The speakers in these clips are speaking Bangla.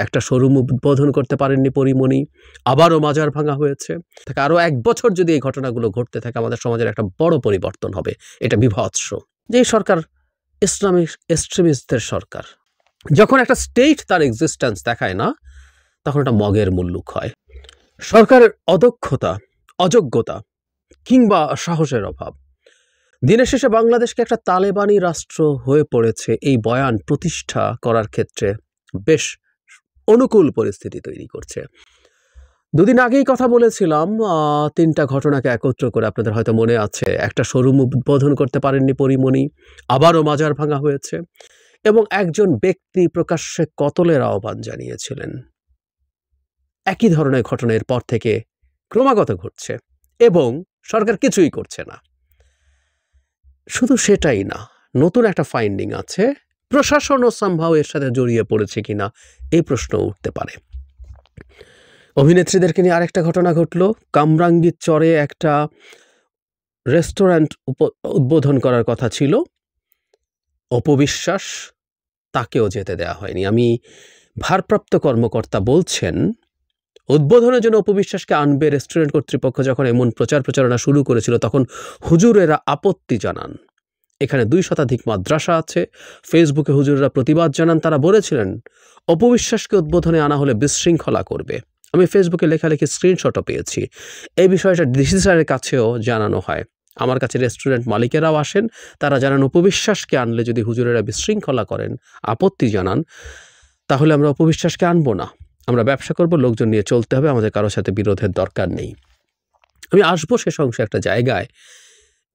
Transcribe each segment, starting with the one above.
একটা শোরুম উদ্বোধন করতে পারেননি পরীমণি, আবারও মাজার ভাঙা হয়েছে। আরও ১ বছর যদি এই ঘটনাগুলো ঘটতে থাকে আমাদের সমাজের একটা বড় পরিবর্তন হবে, এটা বিভৎস। যে সরকার ইসলামিক এক্সট্রিমিস্টদের সরকার, যখন একটা স্টেট তার এক্সিস্টেন্স দেখায় না, তখন এটা মগের মুল্লুক হয়। সরকারের অদক্ষতা, অযোগ্যতা কিংবা সাহসের অভাব দিনের শেষে বাংলাদেশকে একটা তালেবানি রাষ্ট্র হয়ে পড়েছে এই বয়ান প্রতিষ্ঠা করার ক্ষেত্রে বেশ অনুকূল পরিস্থিতি তৈরি করছে। দুদিন আগেই কথা বলেছিলাম ৩টা ঘটনাকে একত্র করে, আপনাদের হয়তো মনে আছে। একটা শোরুম উদ্বোধন করতে পারেননি পরীমণি, আবারও মাজার ভাঙা হয়েছে, এবং একজন ব্যক্তি প্রকাশ্যে কতলের আহ্বান জানিয়েছিলেন। একই ধরনের ঘটনা এরপর থেকে ক্রমাগত ঘটছে এবং সরকার কিছুই করছে না। শুধু সেটাই না, নতুন একটা ফাইন্ডিং আছে, প্রশাসনও সামহাও এর সাথে জড়িয়ে পড়েছে কিনা এই প্রশ্ন উঠতে পারে। অভিনেত্রীদেরকে নিয়ে আরেকটা ঘটনা ঘটল। কামরাঙ্গীর চরে একটা রেস্টুরেন্ট উদ্বোধন করার কথা ছিল, অপবিশ্বাস, তাকেও যেতে দেওয়া হয়নি। আমি ভারপ্রাপ্ত কর্মকর্তা বলছেন উদ্বোধনের জন্য অপবিশ্বাসকে আনবে রেস্টুরেন্ট কর্তৃপক্ষ যখন এমন প্রচারণা শুরু করেছিল, তখন হুজুরেরা আপত্তি জানান। এখানে 2 শতাধিক মাদ্রাসা আছে, ফেসবুকে হুজুরেরা প্রতিবাদ জানান। তারা বলেছিলেন অপবিশ্বাসকে উদ্বোধনে আনা হলে বিশৃঙ্খলা করবে। আমি ফেসবুকে লেখালেখি স্ক্রিনশটও পেয়েছি। এই বিষয়টা ডিসি স্যারের কাছেও জানানো হয়। আমার কাছে রেস্টুরেন্ট মালিকেরাও আসেন, তারা জানান অপবিশ্বাসকে আনলে যদি হুজুরেরা বিশৃঙ্খলা করেন, আপত্তি জানান, তাহলে আমরা অপবিশ্বাসকে আনবো না। আমরা ব্যবসা করব, লোকজন নিয়ে চলতে হবে, আমাদের কারোর সাথে বিরোধের দরকার নেই। আমি আসবো শেষ অংশে একটা জায়গায়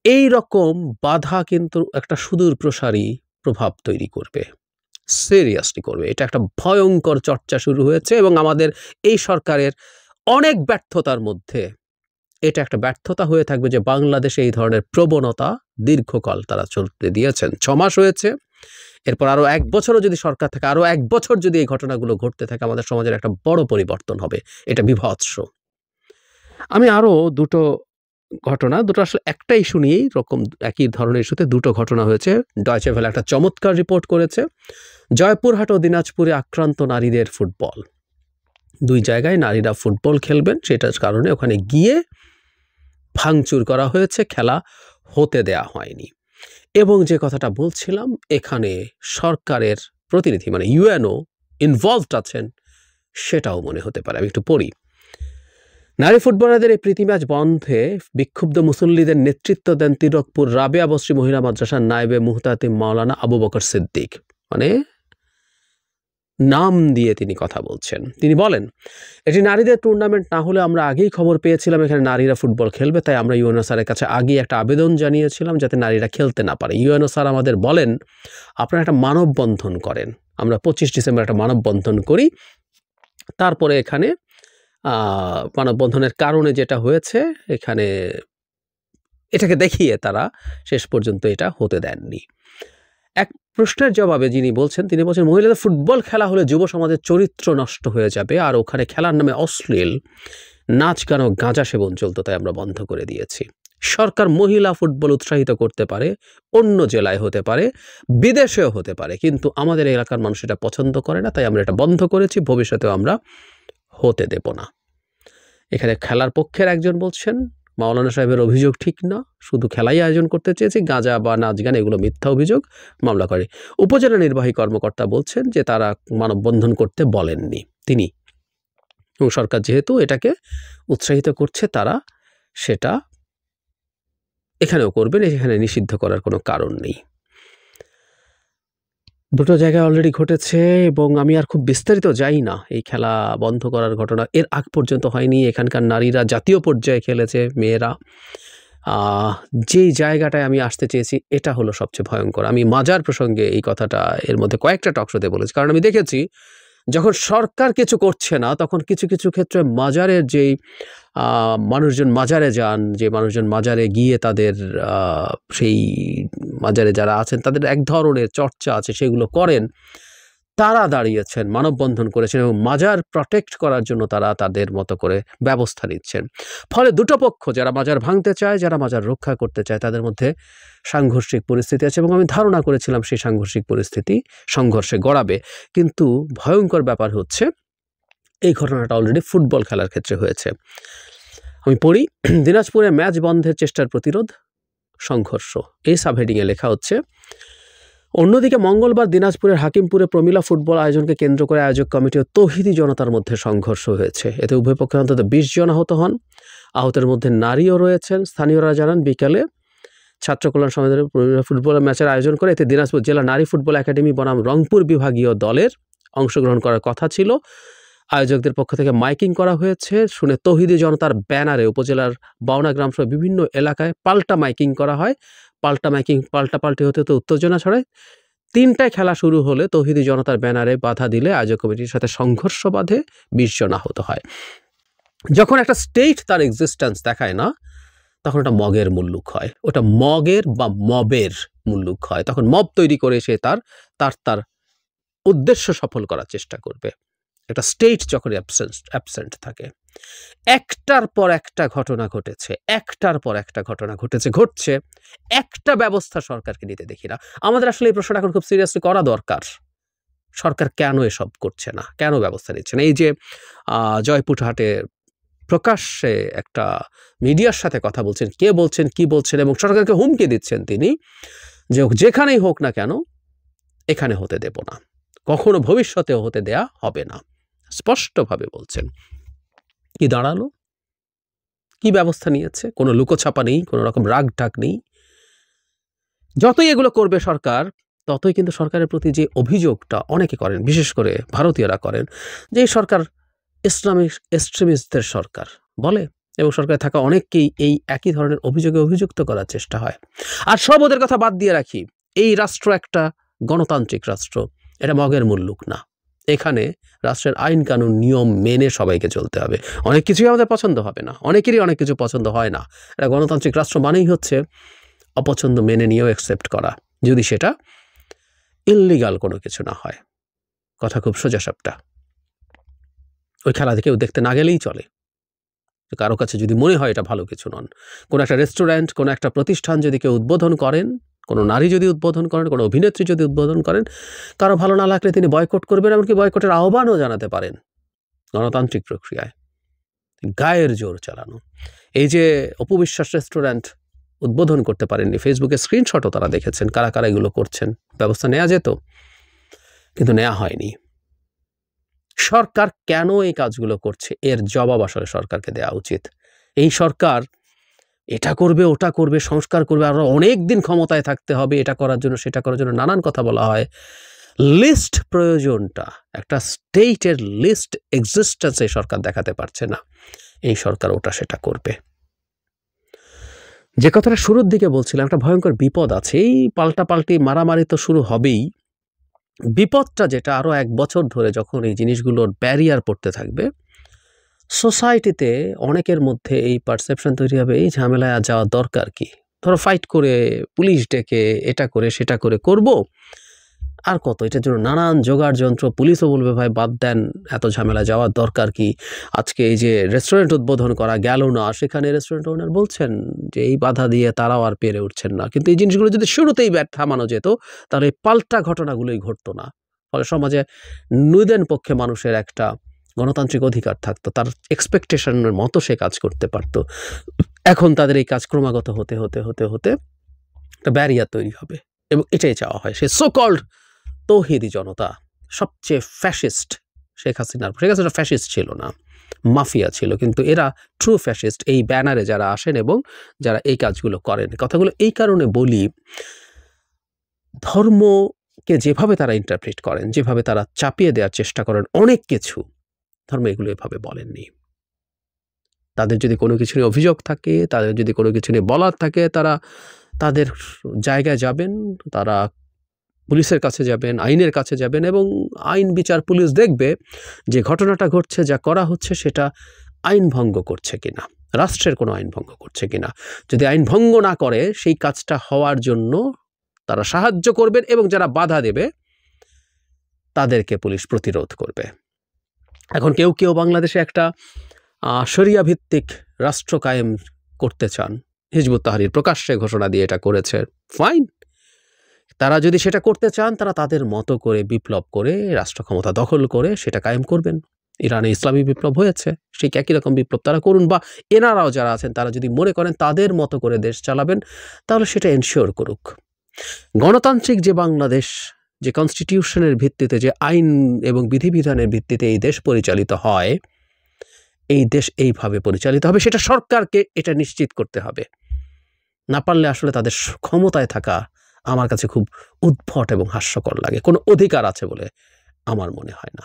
এই রকম বাধা কিন্তু একটা সুদূর প্রসারী প্রভাব তৈরি করবে, সিরিয়াসলি করবে। এটা একটা ভয়ঙ্কর চর্চা শুরু হয়েছে এবং আমাদের এই সরকারের অনেক ব্যর্থতার মধ্যে এটা একটা ব্যর্থতা হয়ে থাকবে যে বাংলাদেশে এই ধরনের প্রবণতা দীর্ঘকাল তারা চলতে দিয়েছেন। 6 মাস হয়েছে, এরপর আরও 1 বছরও যদি সরকার থাকে, আরও 1 বছর যদি এই ঘটনাগুলো ঘটতে থাকে আমাদের সমাজের একটা বড় পরিবর্তন হবে, এটা বিভৎস। আমি আরও দুটো আসলে একটা ইস্যু নিয়েই রকম একই ধরনের ইস্যুতে 2টো ঘটনা হয়েছে। ডয়চে ভেলে একটা চমৎকার রিপোর্ট করেছে। জয়পুরহাট ও দিনাজপুরে আক্রান্ত নারীদের ফুটবল, 2 জায়গায় নারীরা ফুটবল খেলবেন, সেটার কারণে ওখানে গিয়ে ভাঙচুর করা হয়েছে, খেলা হতে দেয়া হয়নি। এবং যে কথাটা বলছিলাম, এখানে সরকারের প্রতিনিধি মানে ইউএনও ইনভলভড আছেন, সেটাও মনে হতে পারে। আমি একটু পড়ি। নারী ফুটবলারদের এই প্রীতি ম্যাচ বন্ধে বিক্ষুব্ধ মুসল্লিদের নেতৃত্ব দেন তিলকপুর রাবেয়া বস্রী মহিলা মাদ্রাসার নায়েবে মুহতাতিম মাওলানা আবু বকর সিদ্দিক। মানে নাম দিয়ে তিনি কথা বলছেন। তিনি বলেন, এটি নারীদের টুর্নামেন্ট না হলে আমরা আগেই খবর পেয়েছিলাম এখানে নারীরা ফুটবল খেলবে, তাই আমরা ইউএনও স্যারের কাছে আগেই একটা আবেদন জানিয়েছিলাম যাতে নারীরা খেলতে না পারে। ইউএনও স্যার আমাদের বলেন আপনারা একটা মানববন্ধন করেন। আমরা 25 ডিসেম্বর একটা মানববন্ধন করি। তারপরে এখানে মানববন্ধনের কারণে যেটা হয়েছে, এখানে এটাকে দেখিয়ে তারা শেষ পর্যন্ত এটা হতে দেননি। এক প্রশ্নের জবাবে যিনি বলছেন, তিনি বলছেন মহিলাদের ফুটবল খেলা হলে যুব সমাজের চরিত্র নষ্ট হয়ে যাবে, আর ওখানে খেলার নামে অশ্লীল নাচ গান ও গাঁজা সেবন চলতো, তাই আমরা বন্ধ করে দিয়েছি। সরকার মহিলা ফুটবল উৎসাহিত করতে পারে, অন্য জেলায় হতে পারে, বিদেশেও হতে পারে, কিন্তু আমাদের এলাকার মানুষ এটা পছন্দ করে না, তাই আমরা এটা বন্ধ করেছি, ভবিষ্যতেও আমরা হতে দেব না। এখানে খেলার পক্ষের একজন বলছেন মাওলানা সাহেবের অভিযোগ ঠিক না, শুধু খেলাই আয়োজন করতে চেয়েছি, গাঁজা বা নাচ গান এগুলো মিথ্যা অভিযোগ, মামলা করে। উপজেলা নির্বাহী কর্মকর্তা বলছেন যে তারা মানববন্ধন করতে বলেননি তিনি, এবং সরকার যেহেতু এটাকে উৎসাহিত করছে তারা সেটা এখানেও করবেন, এখানে নিষিদ্ধ করার কোনো কারণ নেই। 2টো জায়গায় অলরেডি ঘটেছে এবং আমি আর খুব বিস্তারিত যাই না। এই খেলা বন্ধ করার ঘটনা এর আগ পর্যন্ত হয়নি। এখানকার নারীরা জাতীয় পর্যায়ে খেলেছে, মেয়েরা। যেই জায়গাটায় আমি আসতে চেয়েছি এটা হলো সবচেয়ে ভয়ঙ্কর। আমি মাজার প্রসঙ্গে এই কথাটা এর মধ্যে কয়েকটা টকশোতে বলেছি, কারণ আমি দেখেছি যখন সরকার কিছু করছে না তখন কিছু কিছু ক্ষেত্রে মাজারের যেই মানুষজন মাজারে যান, যে মানুষজন মাজারে গিয়ে তাদের সেই মাজারে যারা আছেন তাদের এক ধরনের চর্চা আছে, সেগুলো করেন। তারা দাঁড়িয়েছেন, মানববন্ধন করেছেন এবং মাজার প্রটেক্ট করার জন্য তারা তাদের মতো করে ব্যবস্থা নিচ্ছেন। ফলে দুটো পক্ষ, যারা মাজার ভাঙতে চায়, যারা মাজার রক্ষা করতে চায়, তাদের মধ্যে সাংঘর্ষিক পরিস্থিতি আছে এবং আমি ধারণা করেছিলাম সেই সাংঘর্ষিক পরিস্থিতি সংঘর্ষে গড়াবে। কিন্তু ভয়ঙ্কর ব্যাপার হচ্ছে এই ঘটনাটা অলরেডি ফুটবল খেলার ক্ষেত্রে হয়েছে। আমি পড়ি, দিনাজপুরে ম্যাচ বন্ধের চেষ্টার প্রতিরোধ, সংঘর্ষ। এই সাবহেডিংয়ে লেখা হচ্ছে, অন্যদিকে মঙ্গলবার দিনাজপুরের হাকিমপুরে প্রমিলা ফুটবল আয়োজনকে কেন্দ্র করে আয়োজক কমিটি ও তৌহিদি জনতার মধ্যে সংঘর্ষ হয়েছে। এতে উভয় পক্ষে অন্তত 20 জন আহত হন। আহতের মধ্যে নারীও রয়েছেন। স্থানীয়রা জানান, বিকালে ছাত্র কল্যাণ সমিতির প্রমিলা ফুটবল ম্যাচের আয়োজন করে এতে দিনাজপুর জেলা নারী ফুটবল একাডেমি বনাম রংপুর বিভাগীয় দলের অংশগ্রহণ করার কথা ছিল। আয়োজকদের পক্ষ থেকে মাইকিং করা হয়েছে। শুনে তৌহিদি জনতার ব্যানারে উপজেলার বাউনা গ্রাম সহ বিভিন্ন এলাকায় পাল্টা মাইকিং করা হয়। পাল্টাপাল্টি হতে হতে উত্তেজনা ছড়ায়। 3টায় খেলা শুরু হলে তৌহিদি জনতার ব্যানারে বাধা দিলে আয়োজক কমিটির সাথে সংঘর্ষ বাধে, 20 জন আহত হয়। যখন একটা স্টেট তার এক্সিস্টেন্স দেখায় না, তখন ওটা মগের মুল্লুক হয়, ওটা মগের বা মবের মুল্লুক হয়। তখন মব তৈরি করে সে তার উদ্দেশ্য সফল করার চেষ্টা করবে। একটা স্টেট যখন অ্যাবসেন্ট থাকে, একটার পর একটা ঘটনা ঘটেছে, ঘটছে, একটা ব্যবস্থা সরকারকে নিতে দেখি না। আমাদের আসলে এই প্রশ্নটা এখন খুব সিরিয়াসলি করা দরকার, সরকার কেন এসব করছে না, কেন ব্যবস্থা নিচ্ছে না? এই যে জয়পুরহাটে প্রকাশ্যে একটা মিডিয়ার সাথে কথা বলছেন, কে বলছেন, কি বলছেন এবং সরকারকে হুমকি দিচ্ছেন তিনি যে যেখানেই হোক না কেন এখানে হতে দেব না, কখনো ভবিষ্যতেও হতে দেয়া হবে না, স্পষ্টভাবে বলছেন। কি দাঁড়ালো? কি ব্যবস্থা নিয়েছে? কোনো লুকোছাপা নেই, কোনো রকম রাগ ঢাক নেই। যতই এগুলো করবে সরকার, ততই কিন্তু সরকারের প্রতি যে অভিযোগটা অনেকে করেন, বিশেষ করে ভারতীয়রা করেন, যে এই সরকার ইসলামিক এক্সট্রিমিস্টদের সরকার বলে, এবং সরকারে থাকা অনেককেই এই একই ধরনের অভিযোগে অভিযুক্ত করার চেষ্টা হয়। আর সব ওদের কথা বাদ দিয়ে রাখি, এই রাষ্ট্র একটা গণতান্ত্রিক রাষ্ট্র, এটা মগের মুল্লুক না। এখানে রাষ্ট্রের আইন কানুন নিয়ম মেনে সবাইকে চলতে হবে। অনেক কিছুই আমাদের পছন্দ হবে না, অনেকেরই অনেক কিছু পছন্দ হয় না। এটা গণতান্ত্রিক রাষ্ট্র মানেই হচ্ছে অপছন্দ মেনে নিয়েও অ্যাকসেপ্ট করা, যদি সেটা ইললিগাল কোনো কিছু না হয়। কথা খুব সোজাসাপটা। ওই খেলা কেউ দেখতে না গেলেই চলে, কারো কাছে যদি মনে হয় এটা ভালো কিছু নন। কোনো একটা রেস্টুরেন্ট, কোনো একটা প্রতিষ্ঠান যদি কেউ উদ্বোধন করেন, কোনো নারী যদি উদ্বোধন করেন, কোনো অভিনেত্রী যদি উদ্বোধন করেন, কারো ভালো না লাগলে তিনি বয়কট করবেন, এমনকি বয়কটের আহ্বানও জানাতে পারেন। গণতান্ত্রিক প্রক্রিয়ায় গায়ের জোর চালানো। এই যে অপু বিশ্বাস রেস্টুরেন্ট উদ্বোধন করতে পারেননি, ফেসবুকে স্ক্রিনশটও তারা দেখেছেন, কারা কারা এগুলো করছেন। ব্যবস্থা নেওয়া যেত, কিন্তু নেওয়া হয়নি। সরকার কেন এই কাজগুলো করছে, এর জবাব আসলে সরকারকে দেওয়া উচিত। এই সরকার এটা করবে, ওটা করবে, সংস্কার করবে, আরো অনেক দিন ক্ষমতায় থাকতে হবে, এটা করার জন্য সেটা করার জন্য নানান কথা বলা হয়। লিস্ট প্রয়োজনটা, একটা স্টেটের লিস্ট এক্সিস্টেন্স এই সরকার দেখাতে পারছে না। এই সরকার ওটা সেটা করবে। যে কথাটা শুরুর দিকে বলছিলাম, একটা ভয়ঙ্কর বিপদ আছে। এই পাল্টাপাল্টি মারামারি তো শুরু হবেই। বিপদটা যেটা, আরো 1 বছর ধরে যখন এই জিনিসগুলোর ব্যারিয়ার পড়তে থাকবে, সোসাইটিতে অনেকের মধ্যে এই পারসেপশন তৈরি হবে, এই ঝামেলায় যাওয়া দরকার কি? ধরো ফাইট করে, পুলিশ ডেকে, এটা করে সেটা করে করব, আর কত? এটার জন্য নানান জোগাড় যন্ত্র। পুলিশও বলবে, ভাই বাদ দেন, এত ঝামেলা যাওয়ার দরকার কি? আজকে এই যে রেস্টুরেন্ট উদ্বোধন করা গেল না, সেখানে রেস্টুরেন্ট ওনার বলছেন যে এই বাধা দিয়ে তারাও আর পেরে উঠছেন না। কিন্তু এই জিনিসগুলো যদি শুরুতেই থামানো যেত, তাহলে এই পাল্টা ঘটনাগুলোই ঘটতো না। ফলে সমাজে নুদেন পক্ষে মানুষের একটা গণতান্ত্রিক অধিকার থাকতো, তার এক্সপেকটেশনের মতো সে কাজ করতে পারতো। এখন তাদের এই কাজ ক্রমাগত হতে হতে হতে হতে একটা ব্যারিয়ার তৈরি হবে, এবং এটাই চাওয়া হয়। সে সো কল্ড তৌহিদি জনতা, সবচেয়ে ফ্যাসিস্ট, শেখ হাসিনা ফ্যাসিস্ট ছিল না, মাফিয়া ছিল, কিন্তু এরা ট্রু ফ্যাসিস্ট। এই ব্যানারে যারা আসেন এবং যারা এই কাজগুলো করেন, কথাগুলো এই কারণে বলি, ধর্মকে যেভাবে তারা ইন্টারপ্রিট করেন, যেভাবে তারা চাপিয়ে দেওয়ার চেষ্টা করেন অনেক কিছু, ধর্ম এগুলো এভাবে বলেননি। তাদের যদি কোনো কিছু নিয়ে অভিযোগ থাকে, তাদের যদি কোনো কিছু নিয়ে বলার থাকে, তারা তাদের জায়গায় যাবেন, তারা পুলিশের কাছে যাবেন, আইনের কাছে যাবেন, এবং আইন বিচার পুলিশ দেখবে যে ঘটনাটা ঘটছে, যা করা হচ্ছে সেটা আইন ভঙ্গ করছে কিনা, রাষ্ট্রের কোনো আইন ভঙ্গ করছে কিনা। যদি আইন ভঙ্গ না করে, সেই কাজটা হওয়ার জন্য তারা সাহায্য করবেন, এবং যারা বাধা দেবে তাদেরকে পুলিশ প্রতিরোধ করবে। এখন কেউ কেউ বাংলাদেশে একটা শরিয়া ভিত্তিক রাষ্ট্র কায়েম করতে চান। হিজবুত তাহরির প্রকাশ্যে ঘোষণা দিয়ে এটা করেছে, ফাইন। তারা যদি সেটা করতে চান, তারা তাদের মতো করে বিপ্লব করে রাষ্ট্র ক্ষমতা দখল করে সেটা কায়েম করবেন। ইরানে ইসলামী বিপ্লব হয়েছে, সেই একই রকম বিপ্লব তারা করুন, বা এনারাও যারা আছেন তারা যদি মনে করেন তাদের মতো করে দেশ চালাবেন, তাহলে সেটা এনশিওর করুক। গণতান্ত্রিক যে বাংলাদেশ, যে কনস্টিটিউশনের ভিত্তিতে, যে আইন এবং বিধিবিধানের ভিত্তিতে এই দেশ পরিচালিত হয়, এই দেশ এইভাবে পরিচালিত হবে, সেটা সরকারকে এটা নিশ্চিত করতে হবে। না পারলে আসলে তাদের ক্ষমতায় থাকা আমার কাছে খুব উদ্ভট এবং হাস্যকর লাগে। কোনো অধিকার আছে বলে আমার মনে হয় না।